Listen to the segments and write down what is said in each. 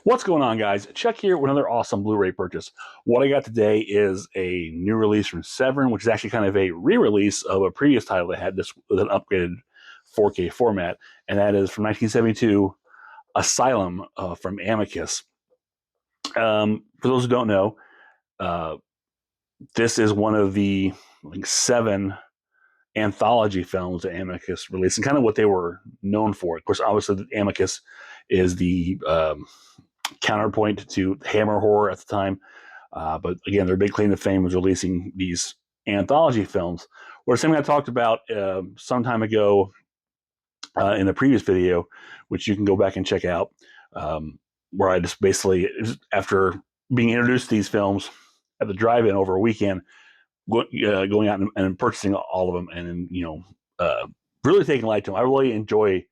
What's going on, guys? Chuck here with another awesome Blu-ray purchase. What I got today is a new release from Severin, which is actually kind of a re-release of a previous title that had this with an upgraded 4K format, and that is from 1972, Asylum from Amicus. For those who don't know, uh, this is one of the 7 anthology films that Amicus released, and kind of what they were known for. Of course, obviously, Amicus is the counterpoint to Hammer horror at the time. But again, their big claim to fame was releasing these anthology films, or something I talked about some time ago in the previous video, which you can go back and check out, where I just basically, after being introduced to these films at the drive-in over a weekend, going out and purchasing all of them, and really taking light to them. I always enjoy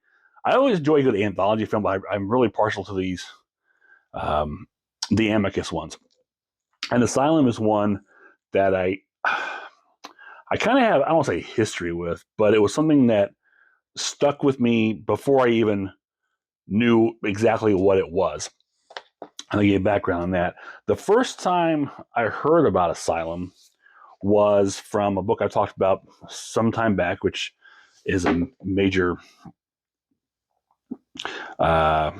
a good anthology film, but I'm really partial to these, the Amicus ones. And Asylum is one that I kind of have, I don't want to say history with, but it was something that stuck with me before I even knew exactly what it was. And I'll give you background on that. The first time I heard about Asylum was from a book I talked about some time back, which is a major, I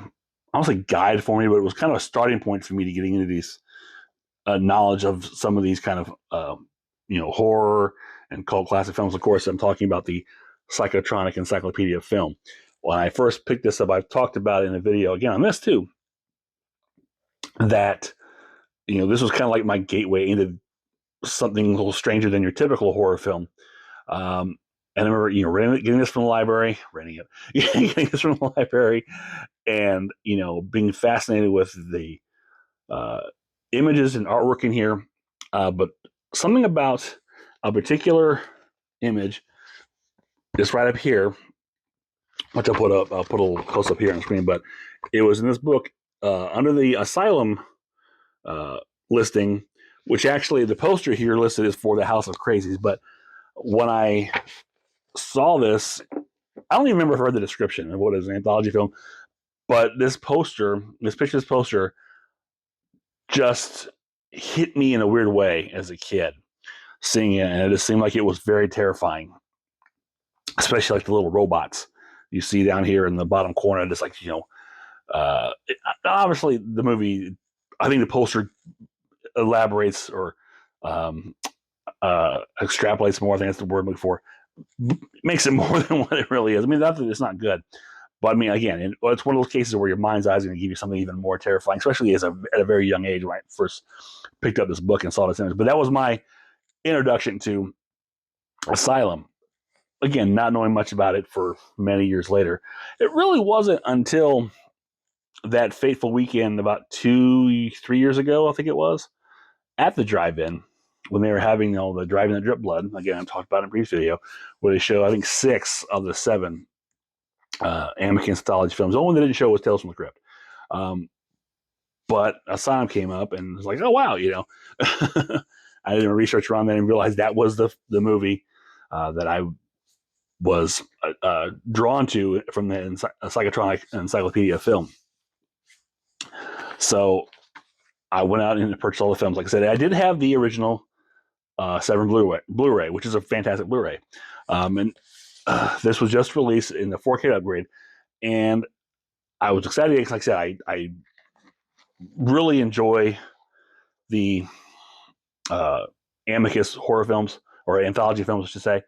don't say guide for me, but it was kind of a starting point for me to getting into these knowledge of some of these kind of, horror and cult classic films. Of course, I'm talking about the Psychotronic Encyclopedia of Film. When I first picked this up, I've talked about it in a video again on this too, that, this was kind of like my gateway into something a little stranger than your typical horror film. And I remember, getting this from the library, getting this from the library, and, being fascinated with the images and artwork in here. But something about a particular image, just right up here, which I'll put a little close up here on the screen, but it was in this book under the Asylum listing, which actually the poster here listed is for the House of Crazies. But when I saw this, I don't even remember if I read the description of what is an anthology film, but this poster just hit me in a weird way as a kid, seeing it, and it just seemed like it was very terrifying, especially like the little robots you see down here in the bottom corner. Just like, obviously the movie, I think the poster elaborates or extrapolates more. I think that's the word I'm looking for. Makes it more than what it really is. I mean, not that it's not good, but I mean, again, it's one of those cases where your mind's eye is going to give you something even more terrifying, especially at a very young age when I first picked up this book and saw this image. But that was my introduction to Asylum. Again, not knowing much about it for many years later. It really wasn't until that fateful weekend about 2-3 years ago, I think it was, at the drive-in, when they were having the drive-in that drip blood. Again, I talked about it in a previous video, where they show, I think, 6 of the 7 Amicus anthology films. The only one they didn't show was Tales from the Crypt. But Asylum came up, and it was like, oh, wow, I did research around that and realized that was the movie that I was drawn to from the Psychotronic Encyclopedia of Film. So I went out and purchased all the films. Like I said, I did have the original Severin Blu-ray, which is a fantastic Blu-ray. And this was just released in the 4K upgrade. And I was excited because, like I said, I really enjoy the Amicus horror films, or anthology films, I should say.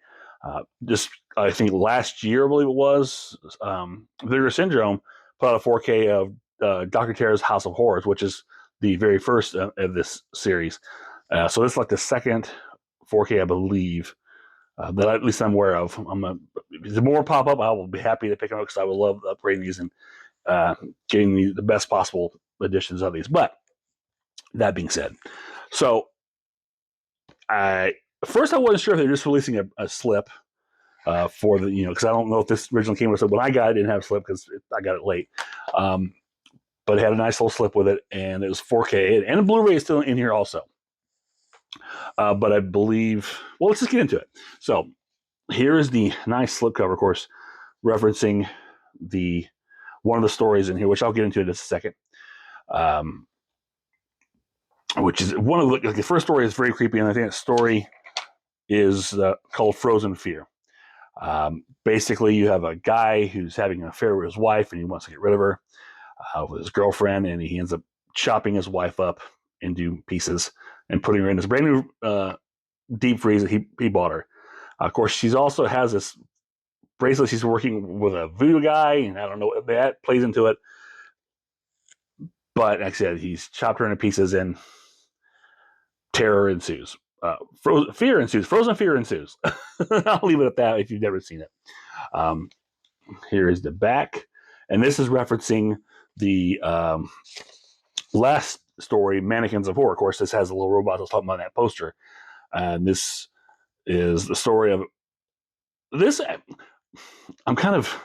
Just, I think last year, I believe it was, Vigor Syndrome put out a 4K of Dr. Terror's House of Horrors, which is the very first of this series. So this is like the second 4K, I believe, that at least I'm aware of. If the more pop up, I will be happy to pick them up, because I would love upgrading these and getting the best possible editions of these. But that being said, so first I wasn't sure if they were just releasing a slip for the, because I don't know if this originally came with it. When I got it, didn't have a slip because I got it late. But it had a nice little slip with it, and it was 4K, and the Blu-ray is still in here also. But I believe, well, let's just get into it. So here is the nice slipcover, of course, referencing one of the stories in here, which I'll get into in just a second. which is one of the first story is very creepy, and I think the story is called Frozen Fear. Basically, you have a guy who's having an affair with his wife, and he wants to get rid of her with his girlfriend, and he ends up chopping his wife up into pieces and putting her in this brand new deep freeze that he bought her. Of course, she's also has this bracelet. She's working with a voodoo guy, and I don't know if that plays into it. But like I said, he's chopped her into pieces, and terror ensues. Fear ensues. Frozen fear ensues. I'll leave it at that if you've never seen it. Here is the back, and this is referencing the last story, Mannequins of Horror. Of course, this has a little robot I was talking about in that poster, and this is the story of this. I'm kind of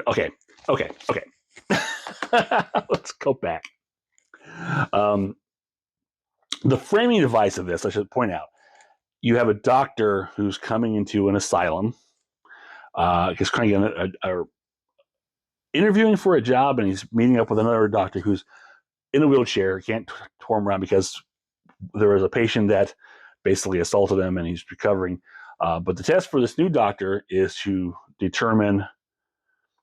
okay. Let's go back. The framing device of this, I should point out, you have a doctor who's coming into an asylum. He's kind of interviewing for a job, and he's meeting up with another doctor who's in a wheelchair, can't tour around because there was a patient that basically assaulted him, and he's recovering. But the test for this new doctor is to determine,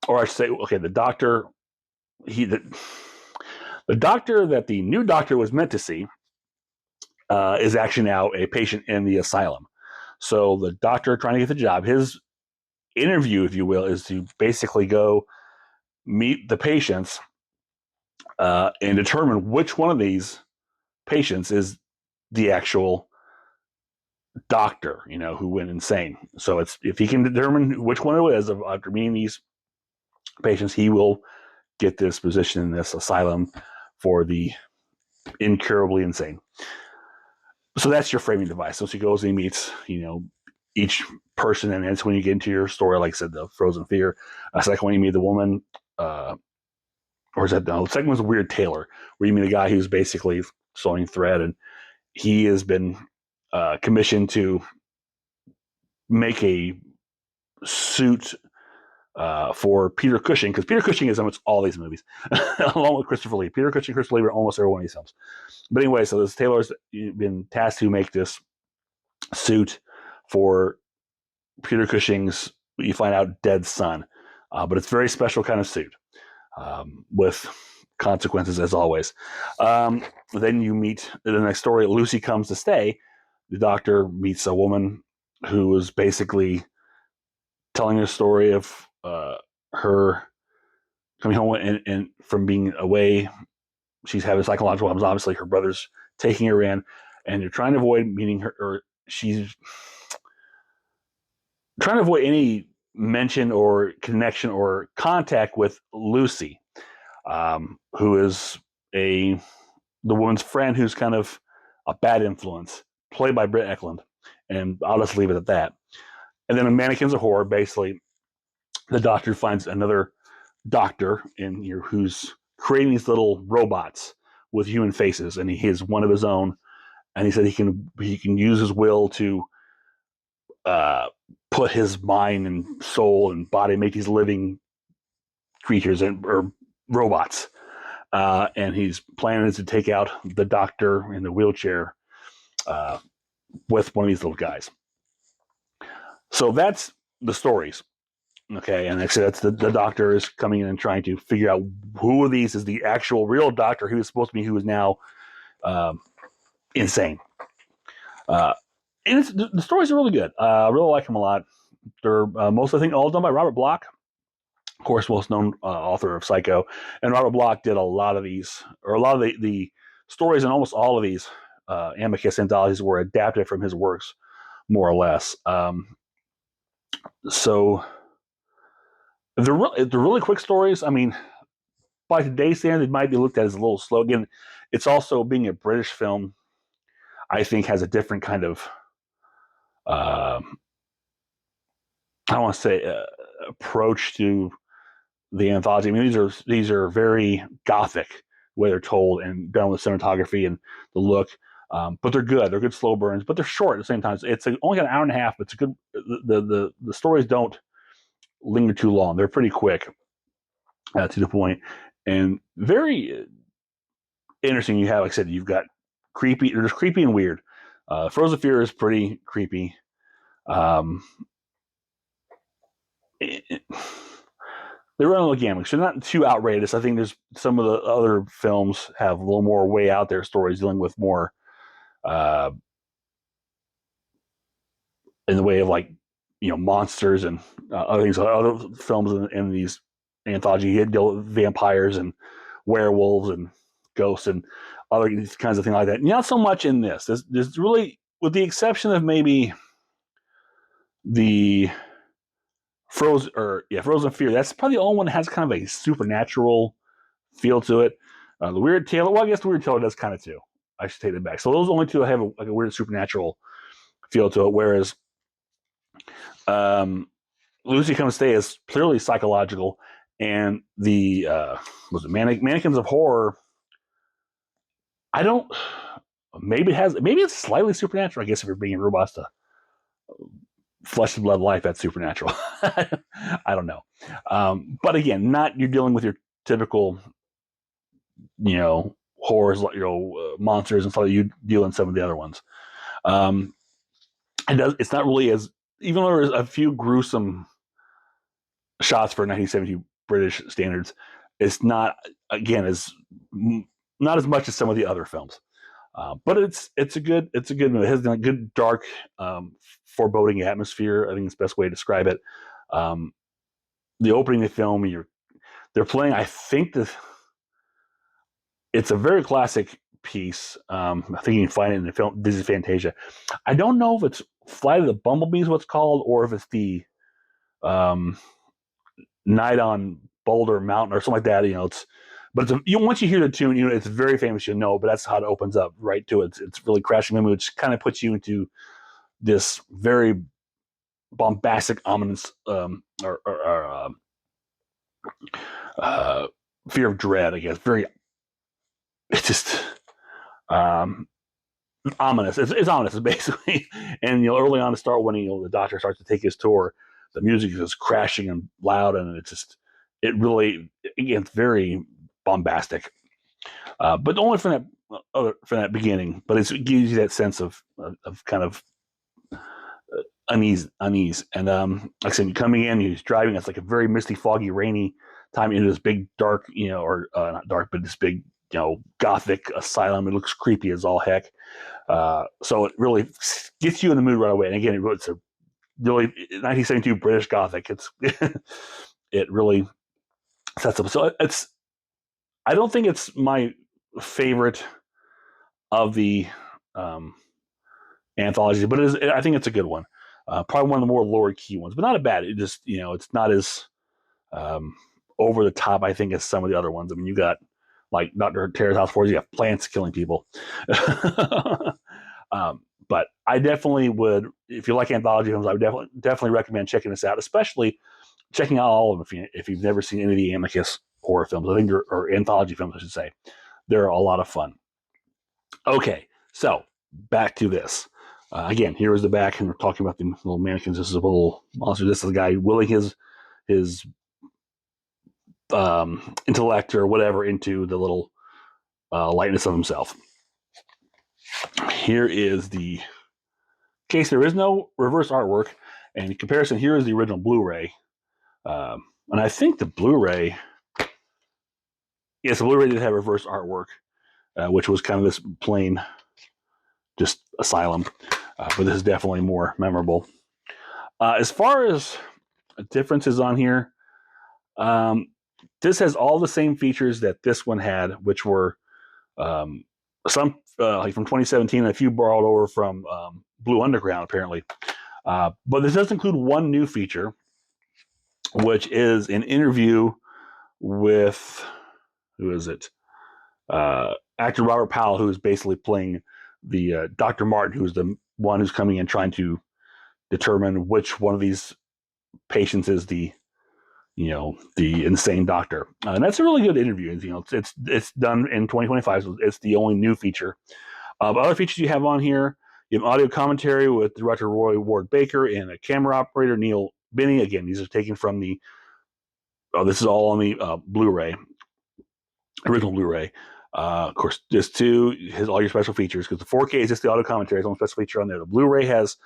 or I should say, okay, the doctor that the new doctor was meant to see is actually now a patient in the asylum. So the doctor trying to get the job, his interview, if you will, is to basically go meet the patients and determine which one of these patients is the actual doctor, who went insane. So it's if he can determine which one it is after meeting these patients, he will get this position in this asylum for the incurably insane. So that's your framing device. So he goes and he meets, each person, and that's when you get into your story. Like I said, the Frozen Fear. Second one, you meet the woman, or is that no? The second one's a Weird Tailor, where you meet a guy who's basically sewing thread, and he has been commissioned to make a suit for Peter Cushing, because Peter Cushing is in almost all these movies, along with Christopher Lee. Peter Cushing, Christopher Lee were almost every one of these films. But anyway, so this tailor's been tasked to make this suit for Peter Cushing's, you find out, dead son. But it's a very special kind of suit with consequences, as always. Then you meet, in the next story, Lucy Comes to Stay. The doctor meets a woman who is basically telling a story of her coming home and from being away. She's having psychological problems. Obviously, her brother's taking her in, and they're trying to avoid meeting her, or she's trying to avoid any mention or connection or contact with Lucy, who is the woman's friend, who's kind of a bad influence, played by Britt Eklund. And I'll just leave it at that. And then in Mannequins of Horror, basically, the doctor finds another doctor in here who's creating these little robots with human faces, and he has one of his own. And he said he can use his will to put his mind and soul and body, make these living creatures or robots. And he's planning to take out the doctor in the wheelchair with one of these little guys. So that's the stories. Okay, and like I said, that's the doctor is coming in and trying to figure out who of these is the actual real doctor who is supposed to be, who is now insane. And the stories are really good. I really like them a lot. They're most, I think, all done by Robert Bloch, of course, most known author of Psycho. And Robert Bloch did a lot of these, or a lot of the stories, and almost all of these Amicus anthologies were adapted from his works, more or less. So they're really quick stories. I mean, by today's standards, it might be looked at as a little slow. Again, it's also, being a British film, I think, has a different kind of I don't want to say approach to the anthology. I mean, these are very gothic the way they're told and done with cinematography and the look. But they're good. They're good slow burns, but they're short at the same time. It's only an hour and a half, but it's a good. The stories don't linger too long. They're pretty quick to the point, and very interesting. You have, like I said, you've got creepy. They're just creepy and weird. Frozen Fear is pretty creepy. Um, it, they run a gamut, so not too outrageous. I think there's some of the other films have a little more way out there stories dealing with more uh, in the way of like monsters and other things. Other films in these anthology you deal with vampires and werewolves and ghosts and other kinds of things like that. Not so much in this. There's really, with the exception of maybe the Frozen Fear. That's probably the only one that has kind of a supernatural feel to it. The Weird Tale. Well, I guess the Weird Tale does kind of too. I should take that back. So those only two have like a weird supernatural feel to it. Whereas um, Lucy Come Stay is clearly psychological, and the was it Mannequins of Horror. I don't. Maybe it's slightly supernatural. I guess if you're being robust to flesh and blood life, that's supernatural. I don't know. But again, not you're dealing with your typical, horrors, like monsters and stuff that you deal in some of the other ones. Um, it's not really as, even though there's a few gruesome shots for 1972 British standards, it's not, again, as not as much as some of the other films. But it's a good movie. It has a good dark, foreboding atmosphere. I think it's the best way to describe it. The opening of the film, they're playing. I think it's a very classic piece. I think you can find it in the film. This is Fantasia. I don't know if it's Flight of the Bumblebee is what's called, or if it's the Night on Boulder Mountain or something like that. But once you hear the tune, it's very famous. You'll know. But that's how it opens up right to it. It's really crashing the mood, which kind of puts you into this very bombastic, ominous, fear of dread. I guess it's just ominous. It's ominous, basically. And early on to start when the doctor starts to take his tour, the music is crashing and loud, and it really, again, it's very bombastic. But only from that beginning. But it gives you that sense of kind of unease. And like I said, coming in, he's driving. It's like a very misty, foggy, rainy time into this big dark, or not dark, but this big, gothic asylum. It looks creepy as all heck. So it really gets you in the mood right away. And again, it's a really 1972 British Gothic. It really sets up. So I don't think it's my favorite of the anthologies, but I think it's a good one. Probably one of the more lower key ones, but not a bad. It just, it's not as over the top, I think, as some of the other ones. I mean, you got like Dr. Terror's House 4, you have plants killing people. But I definitely would, if you like anthology films, I would definitely recommend checking this out, especially checking out all of them if you've never seen any of the Amicus horror films. I think or anthology films, I should say. They're a lot of fun. Okay, so back to this. Again, here is the back, and we're talking about the little mannequins. This is a little monster. This is a guy willing his intellect or whatever into the little lightness of himself. Here is the case. There is no reverse artwork, and in comparison, here is the original Blu-ray. And I think the Blu-ray, yes, the Blu-ray did have reverse artwork, which was kind of this plain, just Asylum. But this is definitely more memorable. As far as differences on here, this has all the same features that this one had, which were some like from 2017, and a few borrowed over from Blue Underground, apparently. But this does include one new feature, which is an interview with, who is it? Actor Robert Powell, who is basically playing the Dr. Martin, who's the one who's coming in trying to determine which one of these patients is the insane doctor. And that's a really good interview. It's done in 2025, so it's the only new feature. Other features you have on here, you have audio commentary with director Roy Ward Baker and a camera operator, Neil Binney. Again, these are taken from this is all on the Blu-ray, original Blu-ray. Of course, this too has all your special features because the 4K is just the auto commentary. It's only special feature on there. The Blu-ray has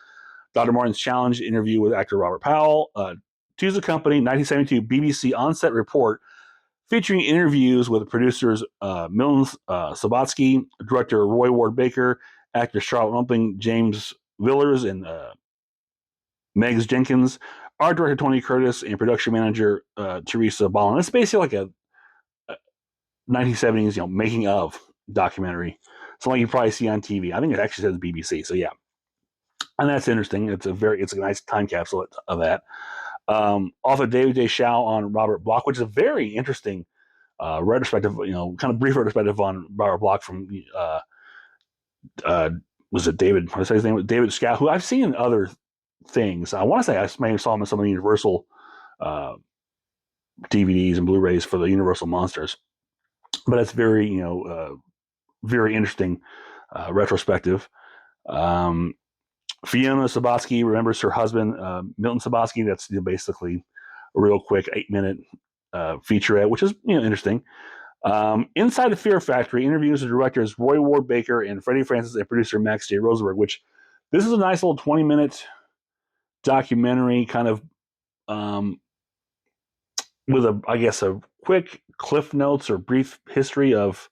Dr. Martin's challenge interview with actor Robert Powell. Two's the Company, 1972 BBC on-set report featuring interviews with producers Milton Sabatsky, director Roy Ward Baker, actor Charlotte Rumpling, James Villers, and Megs Jenkins, art director Tony Curtis, and production manager Teresa Ballin. It's basically like a 1970s, making of documentary. Something you probably see on TV. I think it actually says BBC. So yeah, and that's interesting. It's a nice time capsule of that. Also, David J. Shaw on Robert Bloch, which is a very interesting retrospective, kind of brief retrospective on Robert Bloch from was it David? What did I say his name was? David Scout, who I've seen in other things. I want to say I may have saw him in some of the Universal DVDs and Blu-rays for the Universal Monsters. But it's very, very interesting retrospective. Fiona Sabatsky remembers her husband, Milton Sabatsky. That's basically a real quick 8-minute featurette, which is interesting. Inside the Fear Factory interviews the directors Roy Ward Baker and Freddie Francis and producer Max J. Rosenberg, which this is a nice little 20-minute documentary kind of with a quick cliff notes or brief history of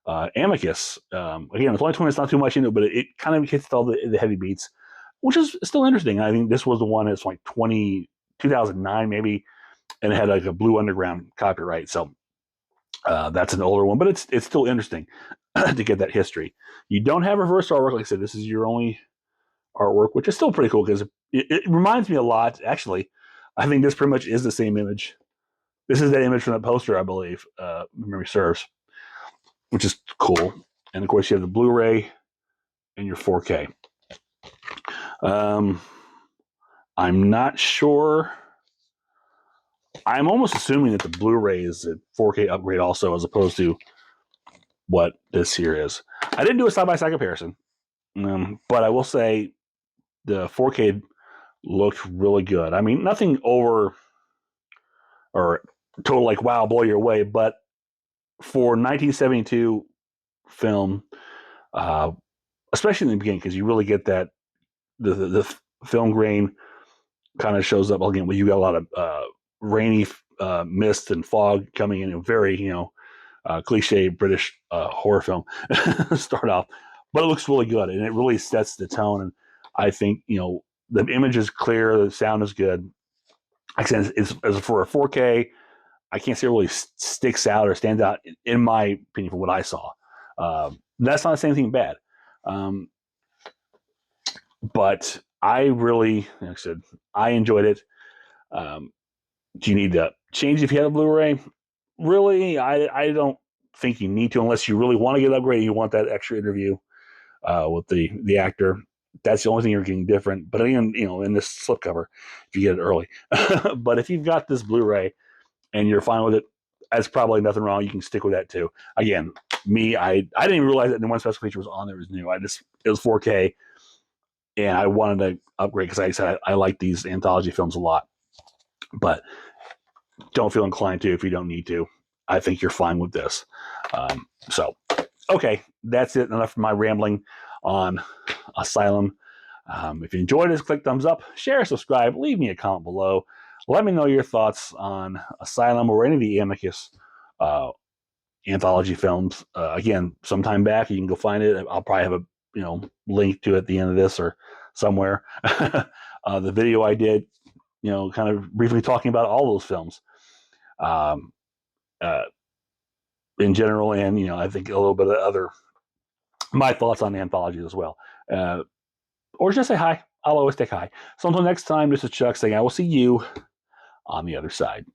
Amicus. Again, it's only 20 minutes, not too much into it, but it kind of hits all the heavy beats, which is still interesting. I think this was the one that's like 2009 maybe, and it had like a Blue Underground copyright. So that's an older one, but it's still interesting to get that history. You don't have reverse artwork. Like I said, this is your only artwork, which is still pretty cool because it reminds me a lot. Actually, I think this pretty much is the same image. This is that image from that poster, I believe, memory serves, which is cool. And of course, you have the Blu-ray and your 4K. I'm not sure. I'm almost assuming that the Blu-ray is a 4K upgrade also, as opposed to what this here is. I didn't do a side-by-side comparison, but I will say the 4K looked really good. I mean, nothing over or total like wow, blow your away, but for 1972 film, especially in the beginning, because you really get that the film grain kind of shows up again. Where you got a lot of rainy mist and fog coming in, very cliche British horror film start off, but it looks really good and it really sets the tone. And I think the image is clear, the sound is good. Like I said, it's for a 4K. I can't say it really sticks out or stands out in my opinion from what I saw. That's not saying anything bad, but I really, like I said, I enjoyed it. Do you need to change if you have a Blu-ray? Really, I don't think you need to unless you really want to get upgraded. You want that extra interview with the actor. That's the only thing you're getting different. But again, in this slipcover, if you get it early. But if you've got this Blu-ray and you're fine with it, that's probably nothing wrong. You can stick with that too. Again, I didn't even realize that the one special feature was on there. It was new. It was 4K, and I wanted to upgrade because like I said I like these anthology films a lot. But don't feel inclined to if you don't need to. I think you're fine with this. So, okay, that's it. Enough of my rambling on Asylum. If you enjoyed this, click thumbs up, share, subscribe, leave me a comment below. Let me know your thoughts on Asylum or any of the Amicus anthology films. Again, sometime back, you can go find it. I'll probably have a link to it at the end of this or somewhere. The video I did, kind of briefly talking about all those films in general, and I think a little bit of my thoughts on the anthologies as well. Or just say hi. I'll always take hi. So until next time, this is Chuck saying I will see you on the other side.